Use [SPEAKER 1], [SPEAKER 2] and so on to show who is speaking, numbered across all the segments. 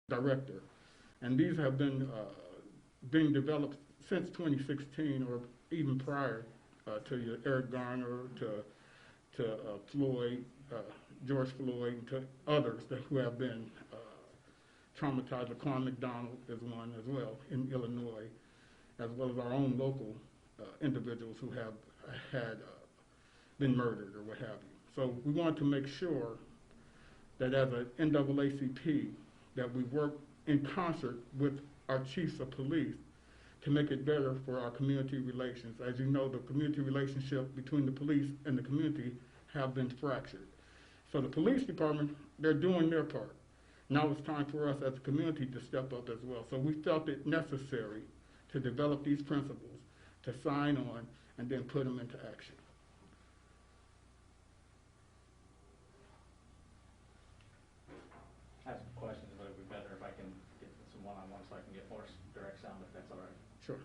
[SPEAKER 1] director. And these have been being developed since 2016 or even prior to Eric Garner, to Floyd, George Floyd, and to others who have been traumatized. Laquan McDonald is one as well in Illinois, as well as our own local individuals who have had been murdered or what have you. So we want to make sure that as an NAACP that we work in concert with our chiefs of police to make it better for our community relations. As you know, the community relationship between the police and the community have been fractured. So the police department, they're doing their part. Now it's time for us as a community to step up as well. So we felt it necessary to develop these principles, to sign on, and then put them into action.
[SPEAKER 2] I have some questions, but it would be better if I can get some one-on-one so I can get more direct sound, if that's all right.
[SPEAKER 1] Sure.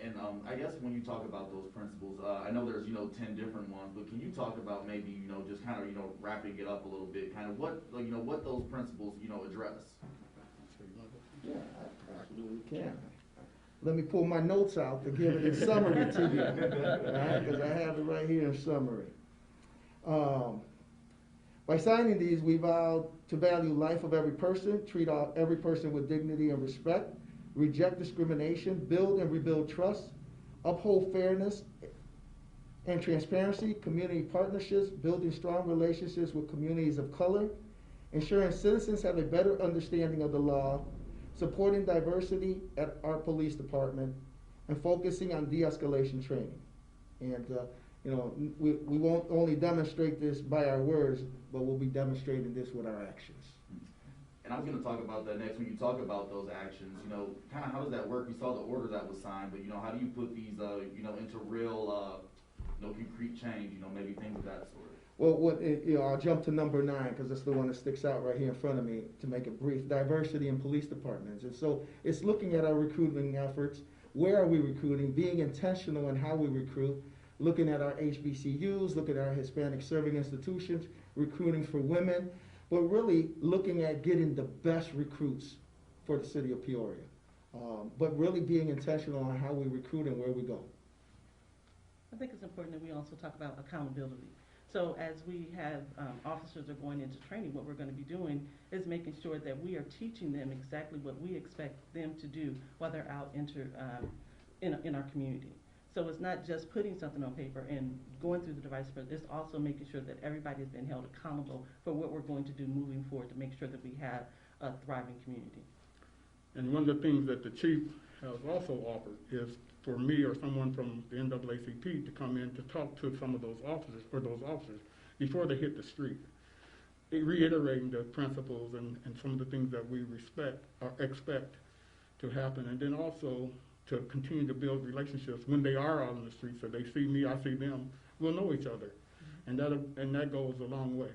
[SPEAKER 3] And I guess when you talk about those principles, I know there's 10 different ones, but can you talk about maybe just kind of wrapping it up a little bit, kind of what what those principles address?
[SPEAKER 4] Yeah, I absolutely can. Let me pull my notes out to give it in summary to you, because I have it right here in summary. By signing these, we vow to value life of every person, treat every person with dignity and respect, reject discrimination, build and rebuild trust, uphold fairness and transparency, community partnerships, building strong relationships with communities of color, ensuring citizens have a better understanding of the law, supporting diversity at our police department, and focusing on de-escalation training. And we won't only demonstrate this by our words, but we'll be demonstrating this with our actions.
[SPEAKER 3] And I was going to talk about that next. When you talk about those actions, kind of how does that work? We saw the order that was signed, but how do you put these, into real, concrete change? Maybe things of that sort.
[SPEAKER 4] Well, I'll jump to number 9 because that's the one that sticks out right here in front of me. To make it brief, diversity in police departments, and so it's looking at our recruiting efforts. Where are we recruiting? Being intentional in how we recruit. Looking at our HBCUs, looking at our Hispanic serving institutions, recruiting for women, but really looking at getting the best recruits for the city of Peoria. But really being intentional on how we recruit and where we go.
[SPEAKER 5] I think it's important that we also talk about accountability. So as we have officers are going into training, what we're going to be doing is making sure that we are teaching them exactly what we expect them to do while they're out in our community. So it's not just putting something on paper and going through the device, but it's also making sure that everybody has been held accountable for what we're going to do moving forward to make sure that we have a thriving community. And
[SPEAKER 1] one of the things that the chief has also offered is for me or someone from the NAACP to come in to talk to some of those officers before they hit the street, reiterating the principles and some of the things that we respect or expect to happen, and then also to continue to build relationships when they are out on the street, so they see me, I see them, we'll know each other, and that goes a long way.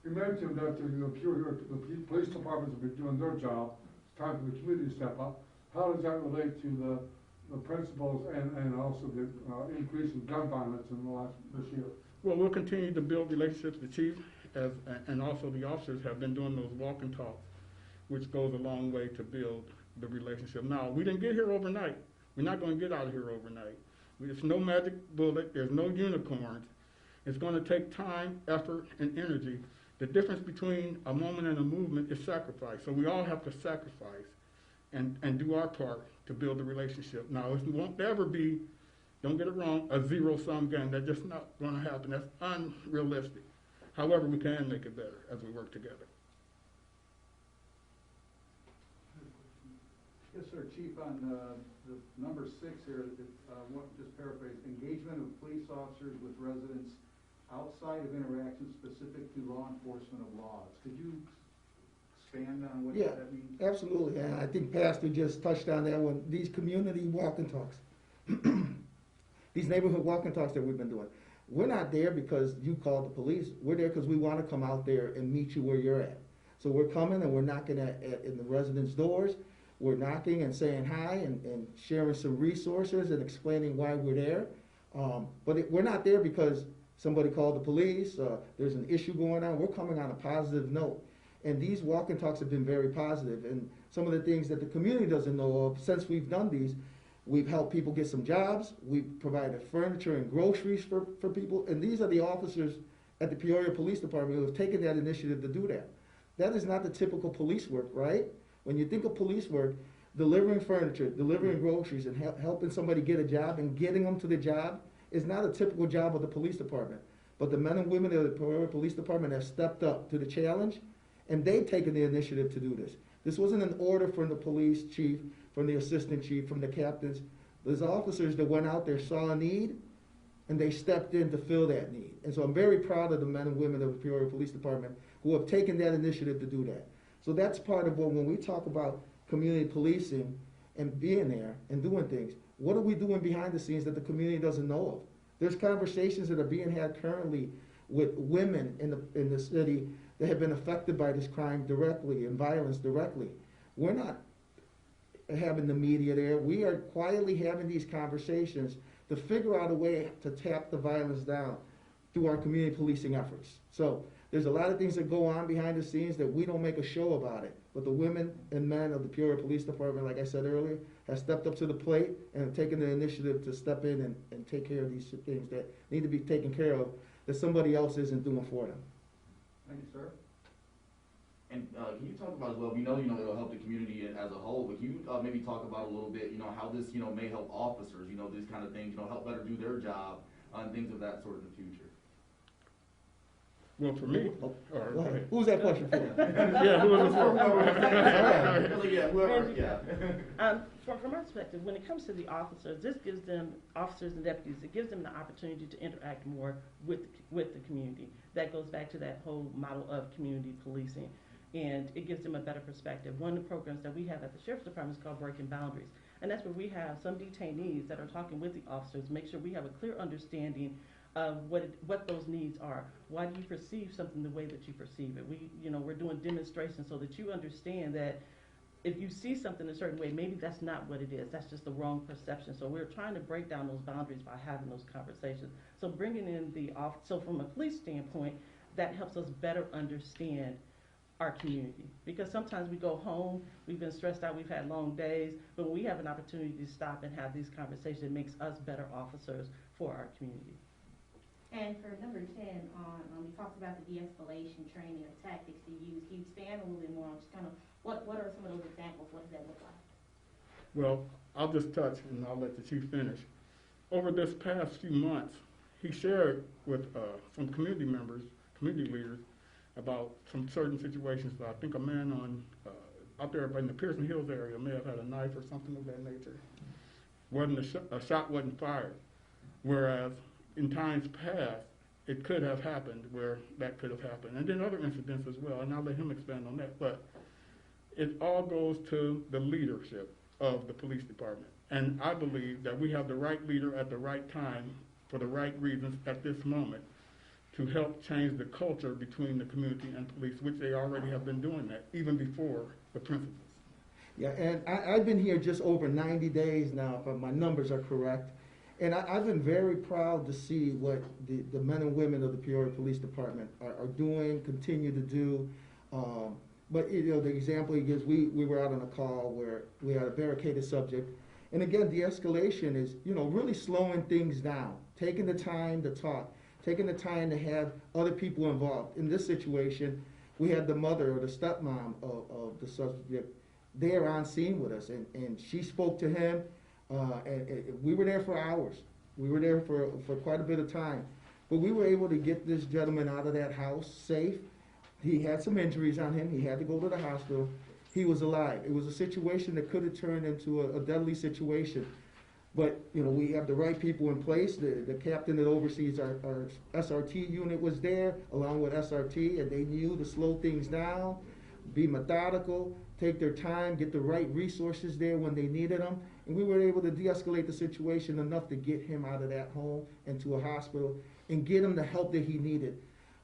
[SPEAKER 6] You mentioned that the police departments have been doing their job. It's time for the community to step up. How does that relate to the principles and also the increase in gun violence in this year?
[SPEAKER 1] Well, we'll continue to build relationships. The chief and also the officers have been doing those walk and talks, which goes a long way to build the relationship. Now, we didn't get here overnight. We're not going to get out of here overnight. There's no magic bullet. There's no unicorns. It's going to take time, effort, and energy. The difference between a moment and a movement is sacrifice. So we all have to sacrifice and do our part to build a relationship. Now, it won't ever be, don't get it wrong, a zero-sum game. That's just not going to happen. That's unrealistic. However, we can make it better as we work together.
[SPEAKER 7] Yes, sir. Chief, on the number 6 here, just paraphrase, engagement of police officers with residents outside of interactions specific to law enforcement of laws. Could you expand on what that means?
[SPEAKER 4] Yeah, absolutely. And I think Pastor just touched on that one. These community walk and talks, these neighborhood walk and talks that we've been doing. We're not there because you called the police. We're there because we want to come out there and meet you where you're at. So we're coming and we're knocking in the residents' doors. We're knocking and saying hi and sharing some resources and explaining why we're there. But we're not there because somebody called the police, there's an issue going on, we're coming on a positive note. And these walk and talks have been very positive. And some of the things that the community doesn't know of, since we've done these, we've helped people get some jobs, we've provided furniture and groceries for people, and these are the officers at the Peoria Police Department who have taken that initiative to do that. That is not the typical police work, right? When you think of police work, delivering furniture, delivering groceries, and helping somebody get a job and getting them to the job is not a typical job of the police department. But the men and women of the Peoria Police Department have stepped up to the challenge, and they've taken the initiative to do this. This wasn't an order from the police chief, from the assistant chief, from the captains. There's officers that went out there, saw a need, and they stepped in to fill that need. And so I'm very proud of the men and women of the Peoria Police Department who have taken that initiative to do that. So that's part of when we talk about community policing and being there and doing things, what are we doing behind the scenes that the community doesn't know of? There's conversations that are being had currently with women in the city that have been affected by this crime directly and violence directly. We're not having the media there. We are quietly having these conversations to figure out a way to tap the violence down through our community policing efforts. So there's a lot of things that go on behind the scenes that we don't make a show about it. But the women and men of the Peoria Police Department, like I said earlier, have stepped up to the plate and have taken the initiative to step in and take care of these things that need to be taken care of that somebody else isn't doing for them.
[SPEAKER 7] Thank you, sir.
[SPEAKER 3] And can you talk about as well, we know, it'll help the community as a whole, but can you maybe talk about a little bit, how this, may help officers, these kind of things, help better do their job, and things of that sort in the future?
[SPEAKER 1] Well, for me,
[SPEAKER 4] Oh,
[SPEAKER 1] or,
[SPEAKER 4] go ahead. Who's that question for?
[SPEAKER 1] yeah, who was this for?
[SPEAKER 3] Yeah, whoever, yeah.
[SPEAKER 5] From our perspective, when it comes to the officers, this gives them, officers and deputies, it gives them the opportunity to interact more with the community. That goes back to that whole model of community policing, and it gives them a better perspective. One of the programs that we have at the Sheriff's Department is called Breaking Boundaries, and that's where we have some detainees that are talking with the officers, make sure we have a clear understanding of what those needs are. Why do you perceive something the way that you perceive it? We're doing demonstrations so that you understand that if you see something a certain way, maybe that's not what it is. That's just the wrong perception. So we're trying to break down those boundaries by having those conversations. So bringing in so from a police standpoint, that helps us better understand our community. Because sometimes we go home, we've been stressed out, we've had long days, but when we have an opportunity to stop and have these conversations, it makes us better officers for our community.
[SPEAKER 8] And for number 10, we talked about the de-escalation training and tactics to use. Can you expand a little bit more on just kind of what are some of those examples? What does that look like?
[SPEAKER 1] Well, I'll just touch and I'll let the chief finish. Over this past few months, he shared with some community members, community leaders, about some certain situations. I think a man out there in the Pearson Hills area may have had a knife or something of that nature. A shot wasn't fired, whereas in times past, it could have happened where that could have happened. And then other incidents as well, and I'll let him expand on that. But it all goes to the leadership of the police department. And I believe that we have the right leader at the right time for the right reasons at this moment to help change the culture between the community and police, which they already have been doing that, even before the principals.
[SPEAKER 4] Yeah, and I've been here just over 90 days now, if my numbers are correct. And I've been very proud to see what the men and women of the Peoria Police Department are doing, continue to do. But the example he gives, we were out on a call where we had a barricaded subject. And again, de-escalation is, really slowing things down, taking the time to talk, taking the time to have other people involved. In this situation, we had the mother or the stepmom of the subject there on scene with us, and she spoke to him. And we were there for hours. We were there for quite a bit of time. But we were able to get this gentleman out of that house safe. He had some injuries on him. He had to go to the hospital. He was alive. It was a situation that could have turned into a deadly situation. But, we have the right people in place. The captain that oversees our SRT unit was there, along with SRT, and they knew to slow things down, be methodical, take their time, get the right resources there when they needed them. And we were able to de-escalate the situation enough to get him out of that home and to a hospital and get him the help that he needed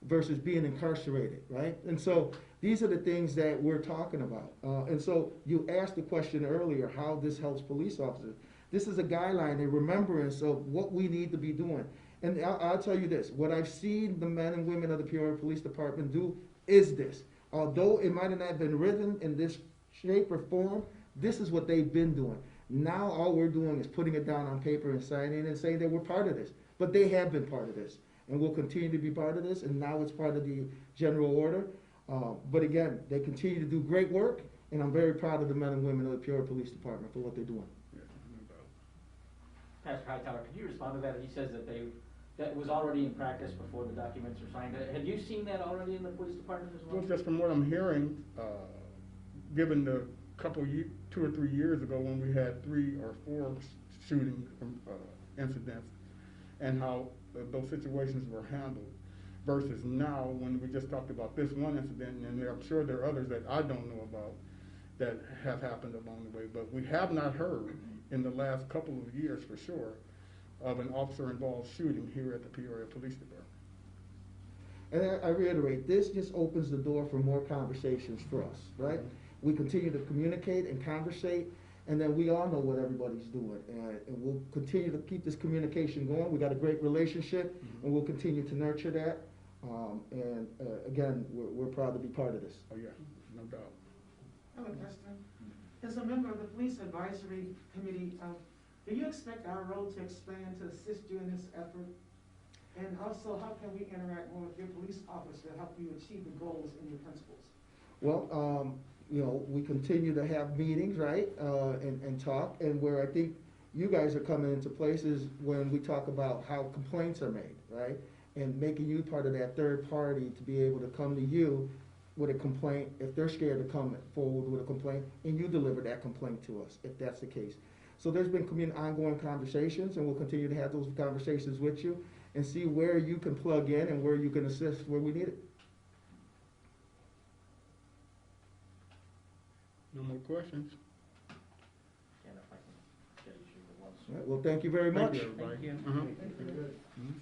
[SPEAKER 4] versus being incarcerated, right? And so these are the things that we're talking about. And so you asked the question earlier, how this helps police officers. This is a guideline, a remembrance of what we need to be doing. And I'll tell you this, what I've seen the men and women of the Peoria Police Department do is this. Although it might have not been written in this shape or form, this is what they've been doing. Now all we're doing is putting it down on paper and signing and saying that we're part of this. But they have been part of this, and will continue to be part of this, and now it's part of the general order. But again, they continue to do great work, and I'm very proud of the men and women of the Peoria Police Department for what they're doing.
[SPEAKER 1] Yeah, no doubt.
[SPEAKER 9] Pastor Hightower, could you respond to that? He says that that was already in practice before the documents were signed. Had you seen that already in the police department as well?
[SPEAKER 1] Well, just from what I'm hearing, given the two or 3 years ago when we had 3 or 4 shooting incidents, and how those situations were handled, versus now when we just talked about this one incident, and I'm sure there are others that I don't know about that have happened along the way, but we have not heard in the last couple of years for sure of an officer-involved shooting here at the Peoria Police Department.
[SPEAKER 4] And I reiterate, this just opens the door for more conversations for us, right? We continue to communicate and conversate, and then we all know what everybody's doing. And we'll continue to keep this communication going. We got a great relationship, and we'll continue to nurture that. Again, we're proud to be part of this.
[SPEAKER 1] Oh yeah, no doubt.
[SPEAKER 10] I have a question. As a member of the Police Advisory Committee, do you expect our role to expand to assist you in this effort? And also, how can we interact more with your police officers to help you achieve the goals and your principles?
[SPEAKER 4] Well, we continue to have meetings, right, and talk, and where I think you guys are coming into places when we talk about how complaints are made, right, and making you part of that third party to be able to come to you with a complaint, if they're scared to come forward with a complaint, and you deliver that complaint to us, if that's the case. So there's been ongoing conversations, and we'll continue to have those conversations with you and see where you can plug in and where you can assist where we need it.
[SPEAKER 1] No more questions?
[SPEAKER 9] And if I can get you the ones.
[SPEAKER 4] All right, well, thank you very
[SPEAKER 1] Thank
[SPEAKER 4] much.
[SPEAKER 1] you, everybody.
[SPEAKER 5] Thank you.
[SPEAKER 1] Uh-huh.
[SPEAKER 4] Mm-hmm. Thank you.
[SPEAKER 1] Mhm.